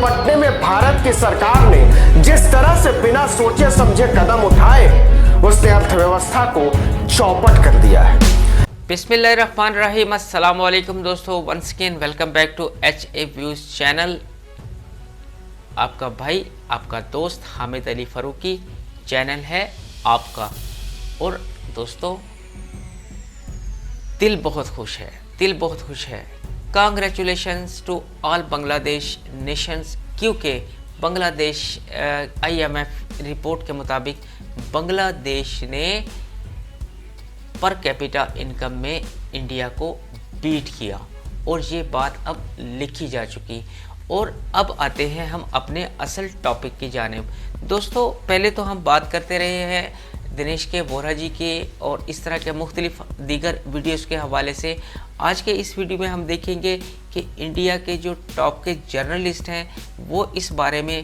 निपटने में भारत की सरकार ने जिस तरह से बिना सोचे समझे कदम उठाए, उसने अर्थव्यवस्था को चौपट कर दिया है। बिस्मिल्लाहिर्रहमानिर्रहीम। अस्सलाम वालेकुम दोस्तों, once again welcome back to HA views channel. आपका भाई, आपका दोस्त हामिद अली फ़ारूकी चैनल है आपका। और दोस्तों, दिल बहुत खुश है। Congratulations to all Bangladesh nations, क्योंकि बांग्लादेश IMF रिपोर्ट के मुताबिक बांग्लादेश ने पर कैपिटा इनकम में इंडिया को बीट किया और ये बात अब लिखी जा चुकी। और अब आते हैं हम अपने असल टॉपिक की जानिब। दोस्तों, पहले तो हम बात करते रहे हैं दिनेश के वोरा जी के और इस तरह के मुख्तलिफ दीगर वीडियोस के हवाले से। आज के इस वीडियो में हम देखेंगे कि इंडिया के जो टॉप के जर्नलिस्ट हैं वो इस बारे में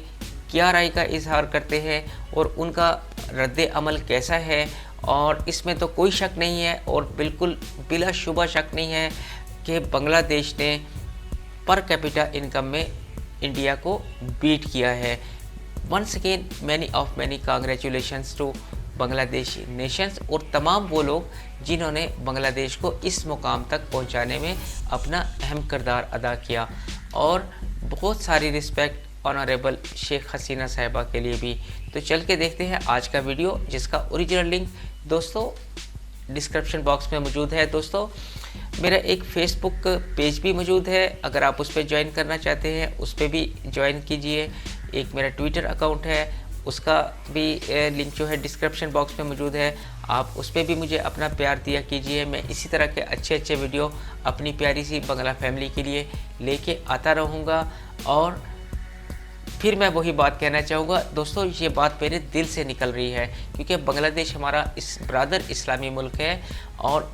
क्या राय का इजहार करते हैं और उनका रद्द अमल कैसा है। और इसमें तो कोई शक नहीं है और बिल्कुल बिला शुबा शक नहीं है कि बांग्लादेश ने पर कैपिटा इनकम में इंडिया को बीट किया है। Once again many congratulations to Bangladesh nations और तमाम वो लोग जिन्होंने बांग्लादेश को इस मुकाम तक पहुंचाने में अपना अहम किरदार अदा किया। और बहुत सारी रिस्पेक्ट ऑनरेबल शेख हसीना साहिबा के लिए भी। तो चल के देखते हैं आज का वीडियो, जिसका ओरिजिनल लिंक दोस्तों डिस्क्रिप्शन बॉक्स में मौजूद है। दोस्तों, मेरा एक फेसबुक पेज भी मौजूद है, अगर आप उस पर ज्वाइन करना चाहते हैं उस पर भी ज्वाइन कीजिए। एक मेरा ट्विटर अकाउंट है, उसका भी लिंक जो है डिस्क्रिप्शन बॉक्स में मौजूद है, आप उस पर भी मुझे अपना प्यार दिया कीजिए। मैं इसी तरह के अच्छे वीडियो अपनी प्यारी सी बंगला फैमिली के लिए लेके आता रहूँगा। और फिर मैं वही बात कहना चाहूँगा दोस्तों, ये बात मेरे दिल से निकल रही है क्योंकि बांग्लादेश हमारा इस ब्रादर इस्लामी मुल्क है और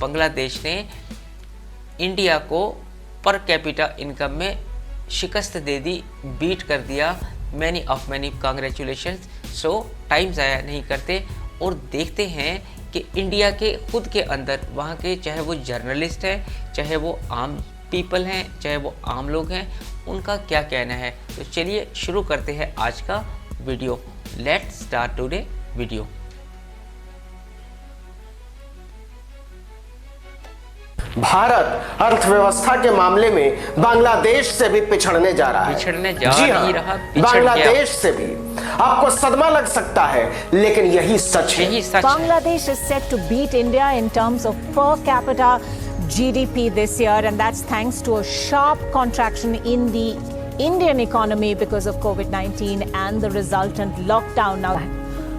बांग्लादेश ने इंडिया को पर कैपिटा इनकम में शिकस्त दे दी, बीट कर दिया। Many congratulations. सो टाइम ज़ाया नहीं करते और देखते हैं कि इंडिया के खुद के अंदर वहाँ के चाहे वो जर्नलिस्ट हैं, चाहे वो आम पीपल हैं, चाहे वो आम लोग हैं, उनका क्या कहना है। तो चलिए शुरू करते हैं आज का video. Let's start today video. Bharat अर्थव्यवस्था के मामले में बांग्लादेश से भी पिछड़ने जा रहा है। नहीं रहा, बांग्लादेश से भी। आपको सदमा लग सकता है, लेकिन यही सच है। Bangladesh is set to beat India in terms of per capita GDP this year, and that's thanks to a sharp contraction in the Indian economy because of COVID-19 and the resultant lockdown. Now,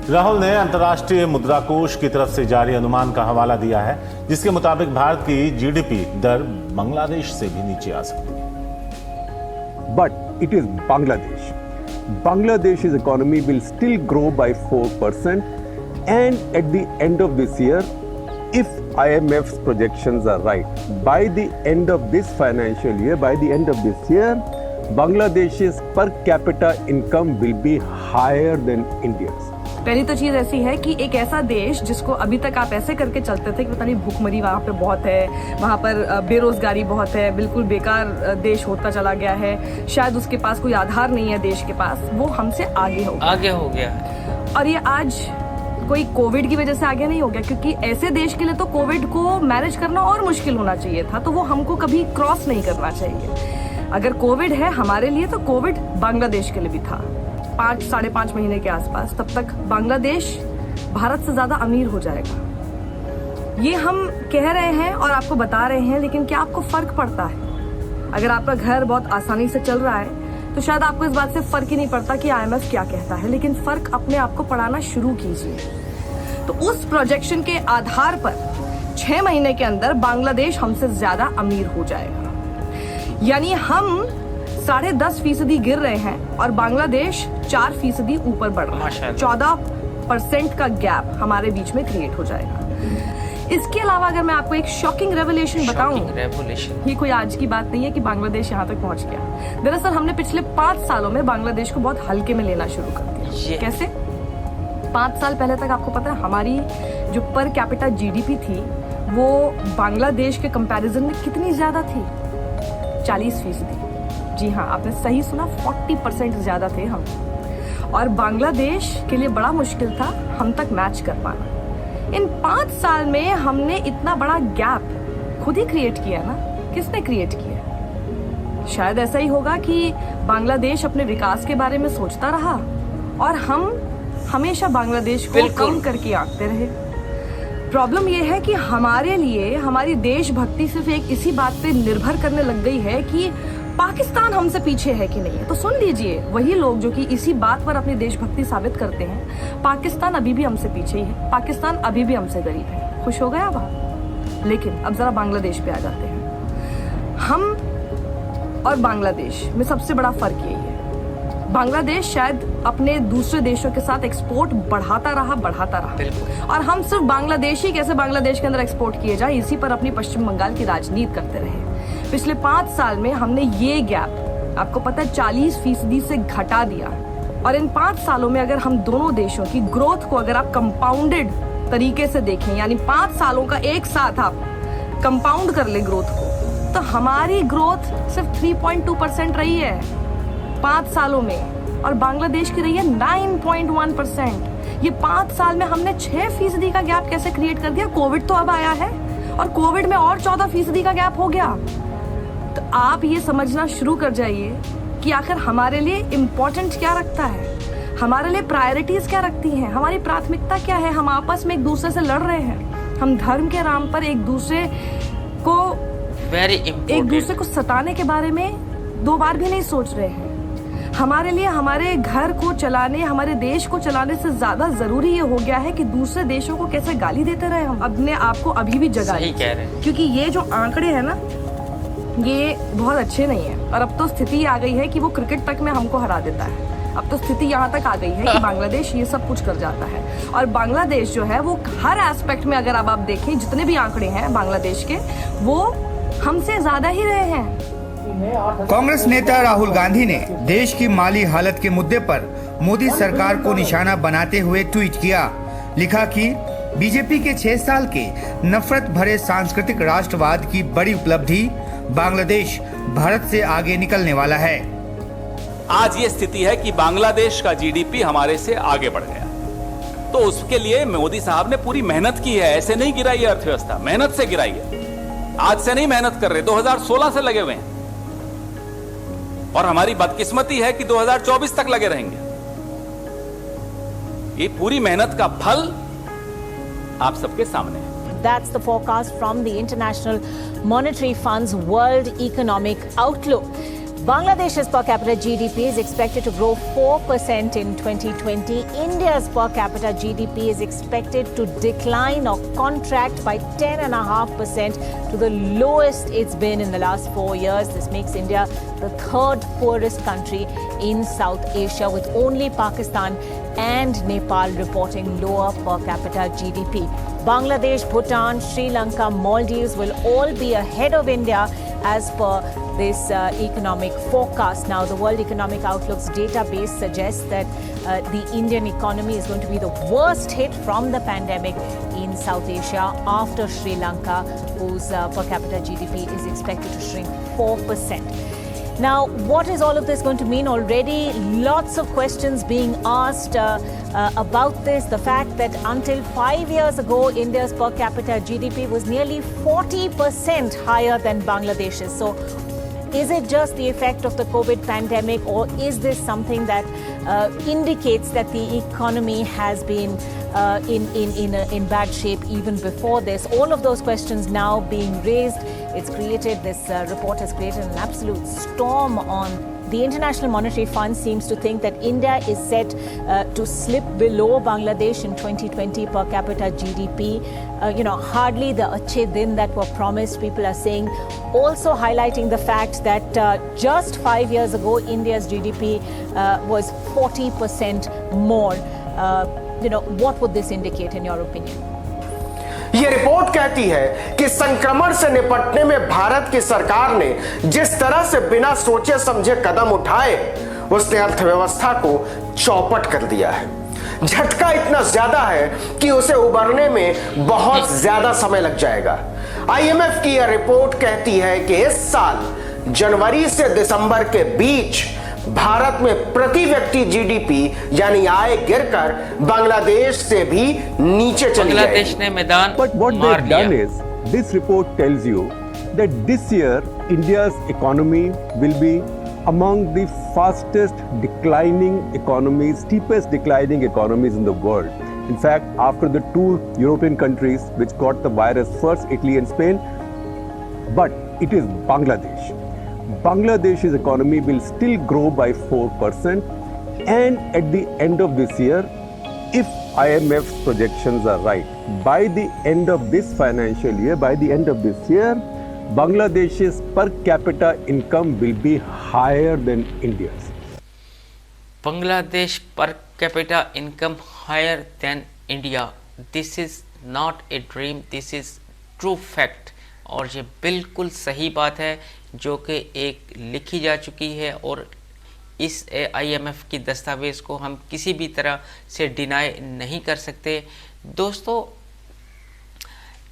Rahul ने अंतर्राष्ट्रीय मुद्रा कोष की तरफ से जारी अनुमान का हवाला दिया है, जिसके मुताबिक भारत की GDP दर बांग्लादेश से भी नीचे आ सकती है। But it is Bangladesh. Bangladesh's economy will still grow by 4%, and at the end of this year, if IMF's projections are right, by the end of this financial year, by the end of this year, Bangladesh's per capita income will be higher than India's. पहली तो चीज़ ऐसी है कि एक ऐसा देश जिसको अभी तक आप ऐसे करके चलते थे कि पता नहीं भूखमरी वहाँ पे बहुत है, वहाँ पर बेरोजगारी बहुत है, बिल्कुल बेकार देश होता चला गया है, शायद उसके पास कोई आधार नहीं है देश के पास, वो हमसे आगे हो गया। और ये आज कोई कोविड की वजह से आगे नहीं हो गया, क्योंकि ऐसे देश के लिए तो कोविड को मैनेज करना और मुश्किल होना चाहिए था, तो वो हमको कभी क्रॉस नहीं करना चाहिए। अगर कोविड है हमारे लिए तो कोविड बांग्लादेश के लिए भी था। 5-5.5 महीने के आसपास, तब तक बांग्लादेश भारत से ज्यादा अमीर हो जाएगा। ये हम कह रहे हैं और आपको बता रहे हैं, लेकिन क्या आपको फर्क पड़ता है? अगर आपका घर बहुत आसानी से चल रहा है तो शायद आपको इस बात से फर्क ही नहीं पड़ता कि IMF क्या कहता है, लेकिन फर्क अपने आप को पड़ाना शुरू कीजिए। तो उस प्रोजेक्शन के आधार पर 6 महीने के अंदर बांग्लादेश हमसे ज्यादा अमीर हो जाएगा। यानी हम 10.5% गिर रहे हैं और बांग्लादेश 4% ऊपर बढ़ रहा है। 14% का गैप हमारे बीच में क्रिएट हो जाएगा। इसके अलावा अगर मैं आपको एक शॉकिंग रेवलेशन बताऊं, ये कोई आज की बात नहीं है कि बांग्लादेश यहाँ तक पहुंच गया। दरअसल हमने पिछले 5 सालों में बांग्लादेश को बहुत हल्के में लेना शुरू कर दिया। कैसे? 5 साल पहले तक आपको पता है हमारी जो पर कैपिटा GDP थी वो बांग्लादेश के कंपैरिजन में कितनी ज्यादा थी? 40%। जी हाँ, आपने सही सुना, 40% ज़्यादा थे हम। और बांग्लादेश के लिए बड़ा मुश्किल था हम तक मैच कर पाना। इन 5 साल में हमने इतना बड़ा गैप खुद ही क्रिएट किया ना। किसने क्रिएट किया? शायद ऐसा ही होगा कि बांग्लादेश अपने विकास के बारे में सोचता रहा और हम हमेशा बांग्लादेश को कम करके आंकते रहे। प्रॉब्लम यह है कि हमारे लिए हमारी देशभक्ति सिर्फ एक इसी बात पे निर्भर करने लग गई है कि पाकिस्तान हमसे पीछे है कि नहीं है। तो सुन लीजिए, वही लोग जो कि इसी बात पर अपनी देशभक्ति साबित करते हैं, पाकिस्तान अभी भी हमसे पीछे ही है, पाकिस्तान अभी भी हमसे गरीब है। खुश हो गया आप? लेकिन अब जरा बांग्लादेश पे आ जाते हैं। हम और बांग्लादेश में सबसे बड़ा फर्क यही है, बांग्लादेश शायद अपने दूसरे देशों के साथ एक्सपोर्ट बढ़ाता रहा और हम सिर्फ बांग्लादेशी कैसे बांग्लादेश के अंदर एक्सपोर्ट किए जाए इसी पर अपनी पश्चिम बंगाल की राजनीति करते रहे। पिछले 5 साल में हमने ये गैप, आपको पता है, 40% से घटा दिया। और इन 5 सालों में अगर हम दोनों देशों की ग्रोथ को अगर आप कंपाउंडेड तरीके से देखें, यानी 5 सालों का एक साथ आप कंपाउंड कर ले ग्रोथ को, तो हमारी ग्रोथ सिर्फ 3.2% रही है 5 सालों में, और बांग्लादेश की रही है 9.1%। ये 5 साल में हमने 6% का गैप कैसे क्रिएट कर दिया? कोविड तो अब आया है और कोविड में और 14% का गैप हो गया। तो आप ये समझना शुरू कर जाइए कि आखिर हमारे लिए इम्पोर्टेंट क्या रखता है, हमारे लिए प्रायोरिटीज क्या रखती हैं, हमारी प्राथमिकता क्या है। हम आपस में एक दूसरे से लड़ रहे हैं, हम धर्म के नाम पर एक दूसरे को सताने के बारे में 2 बार भी नहीं सोच रहे हैं। हमारे लिए हमारे घर को चलाने, हमारे देश को चलाने से ज्यादा जरूरी ये हो गया है कि दूसरे देशों को कैसे गाली देते रहे हम। अपने आप को अभी भी जगा सही कह रहे हैं, क्योंकि ये जो आंकड़े हैं ना, ये बहुत अच्छे नहीं है। और अब तो स्थिति आ गई है कि वो क्रिकेट तक में हमको हरा देता है। अब तो स्थिति यहाँ तक आ गई है कि बांग्लादेश ये सब कुछ कर जाता है। और बांग्लादेश जो है वो हर एस्पेक्ट में, अगर अब आप देखें जितने भी आंकड़े हैं बांग्लादेश के, वो हमसे ज्यादा ही रहे हैं। कांग्रेस नेता राहुल गांधी ने देश की माली हालत के मुद्दे पर मोदी सरकार को निशाना बनाते हुए ट्वीट किया। लिखा कि बीजेपी के 6 साल के नफरत भरे सांस्कृतिक राष्ट्रवाद की बड़ी उपलब्धि, बांग्लादेश भारत से आगे निकलने वाला है। आज ये स्थिति है कि बांग्लादेश का जीडीपी हमारे से आगे बढ़ गया, तो उसके लिए मोदी साहब ने पूरी मेहनत की है। ऐसे नहीं गिराई है अर्थव्यवस्था, मेहनत से गिराई है। आज से नहीं मेहनत कर रहे, 2016 से लगे हुए हैं, और हमारी बदकिस्मती है कि 2024 तक लगे रहेंगे। ये पूरी मेहनत का फल आप सबके सामने है। That's the forecast from the International Monetary Fund's World Economic Outlook. Bangladesh's per capita GDP is expected to grow 4% in 2020. India's per capita GDP is expected to decline or contract by 10.5% to the lowest it's been in the last 4 years. This makes India the 3rd poorest country in South Asia, with only Pakistan and Nepal reporting lower per capita GDP. Bangladesh, Bhutan, Sri Lanka, Maldives will all be ahead of India as per this economic forecast. Now, the World Economic Outlook's database suggests that the Indian economy is going to be the worst hit from the pandemic in South Asia after Sri Lanka, whose per capita GDP is expected to shrink 4%. Now, what is all of this going to mean? Already lots of questions being asked about this. The fact that until 5 years ago, India's per capita GDP was nearly 40% higher than Bangladesh's. So, is it just the effect of the COVID pandemic, or is this something that indicates that the economy has been in bad shape even before this? All of those questions now being raised. It's created, this report has created an absolute storm on. The International Monetary Fund seems to think that India is set to slip below Bangladesh in 2020 per capita GDP. Hardly the achhe din that were promised, people are saying. Also highlighting the fact that just 5 years ago, India's GDP was 40% more. What would this indicate in your opinion? ये report कहती है कि संक्रमण से निपटने में भारत की सरकार ने जिस तरह से बिना सोचे समझे कदम उठाए, उसने अर्थव्यवस्था को चौपट कर दिया है। झटका इतना ज्यादा है कि उसे उबरने में बहुत ज्यादा समय लग जाएगा। IMF की यह रिपोर्ट कहती है कि इस साल जनवरी से दिसंबर के बीच भारत में प्रति व्यक्ति जीडीपी यानी आय गिरकर बांग्लादेश से भी नीचे चली बांग्लादेश गई। ने मैदान But what मार they've लिया। done is, this report tells you that this year India's economy will be among the fastest declining economies, steepest declining economies in the world. In fact, after the two European countries which got the virus first, Italy and Spain, but it is Bangladesh. Bangladesh's economy will still grow by 4%, and at the end of this year, if IMF's projections are right, by the end of this financial year, by the end of this year, Bangladesh's per capita income will be higher than India's. Bangladesh per capita income higher than India. This is not a dream, this is true fact. और ये बिल्कुल सही बात है जो कि एक लिखी जा चुकी है और इस IMF की दस्तावेज़ को हम किसी भी तरह से डिनाई नहीं कर सकते। दोस्तों,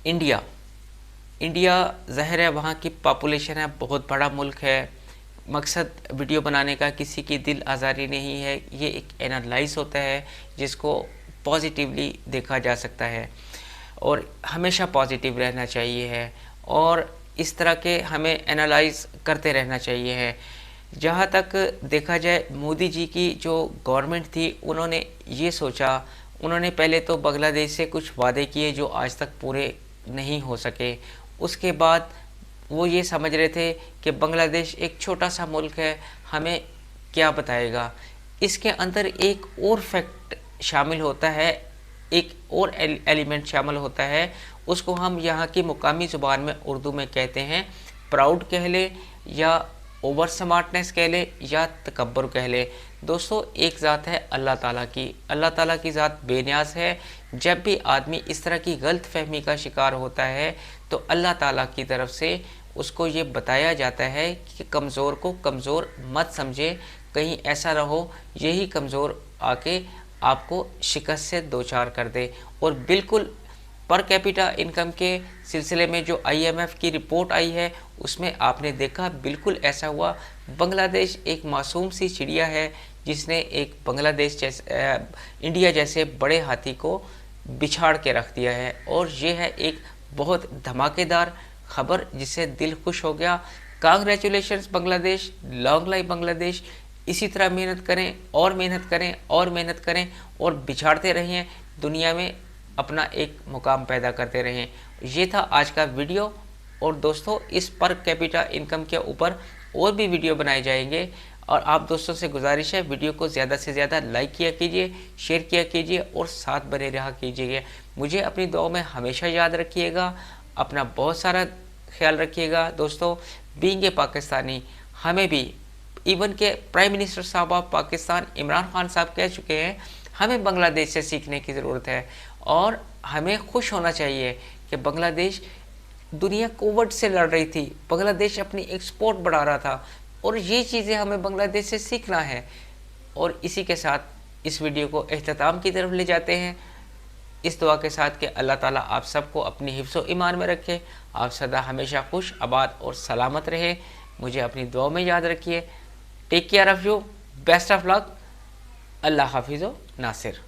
इंडिया ज़ाहिर है वहाँ की पॉपुलेशन है, बहुत बड़ा मुल्क है। मकसद वीडियो बनाने का किसी की दिल आज़ारी नहीं है, ये एक एनालाइज होता है जिसको पॉजिटिवली देखा जा सकता है और हमेशा पॉजिटिव रहना चाहिए है और इस तरह के हमें एनालाइज करते रहना चाहिए है। जहाँ तक देखा जाए, मोदी जी की जो गवर्नमेंट थी उन्होंने ये सोचा, उन्होंने पहले तो बांग्लादेश से कुछ वादे किए जो आज तक पूरे नहीं हो सके। उसके बाद वो ये समझ रहे थे कि बांग्लादेश एक छोटा सा मुल्क है, हमें क्या बताएगा। इसके अंदर एक और फैक्ट शामिल होता है, एक और एलिमेंट शामिल होता है, उसको हम यहाँ की मुकामी ज़ुबान में उर्दू में कहते हैं प्राउड कह ले या ओवर स्मार्टनेस कह ले या तकब्बुर कह ले। दोस्तों, एक ज़ात है अल्लाह ताला की, अल्लाह ताला की ज़ात बेनियाज है। जब भी आदमी इस तरह की गलत फहमी का शिकार होता है तो अल्लाह ताला की तरफ से उसको ये बताया जाता है कि कमज़ोर को कमज़ोर मत समझे, कहीं ऐसा ना हो यही कमज़ोर आके आपको शिकस्त से दो चार कर दे। और बिल्कुल पर कैपिटा इनकम के सिलसिले में जो IMF की रिपोर्ट आई है उसमें आपने देखा बिल्कुल ऐसा हुआ। बांग्लादेश एक मासूम सी चिड़िया है जिसने एक बांग्लादेश जैसे इंडिया जैसे बड़े हाथी को बिछाड़ के रख दिया है और ये है एक बहुत धमाकेदार खबर जिससे दिल खुश हो गया। Congratulations Bangladesh, long life Bangladesh. इसी तरह मेहनत करें और मेहनत करें और मेहनत करें और बिछाड़ते रहें, दुनिया में अपना एक मुकाम पैदा करते रहें। ये था आज का वीडियो और दोस्तों, इस पर कैपिटा इनकम के ऊपर और भी वीडियो बनाए जाएंगे और आप दोस्तों से गुजारिश है वीडियो को ज़्यादा से ज़्यादा लाइक किया कीजिए, शेयर किया कीजिए और साथ बने रहा कीजिएगा। मुझे अपनी दुआ में हमेशा याद रखिएगा, अपना बहुत सारा ख्याल रखिएगा। दोस्तों, बीइंग ए पाकिस्तानी, हमें भी इवन के प्राइम मिनिस्टर साहब ऑफ पाकिस्तान इमरान खान साहब कह चुके हैं, हमें बांग्लादेश से सीखने की ज़रूरत है और हमें खुश होना चाहिए कि बांग्लादेश दुनिया कोविड से लड़ रही थी, बांग्लादेश अपनी एक्सपोर्ट बढ़ा रहा था और ये चीज़ें हमें बांग्लादेश से सीखना है। और इसी के साथ इस वीडियो को इख्तिताम की तरफ ले जाते हैं, इस दुआ के साथ कि अल्लाह ताला आप सबको अपनी हिफ्ज़ व ईमान में रखे, आप सदा हमेशा खुश, आबाद और सलामत रहे। मुझे अपनी दुआ में याद रखिए। Take care of you, best of luck, अल्लाह हाफिज़ व नासिर।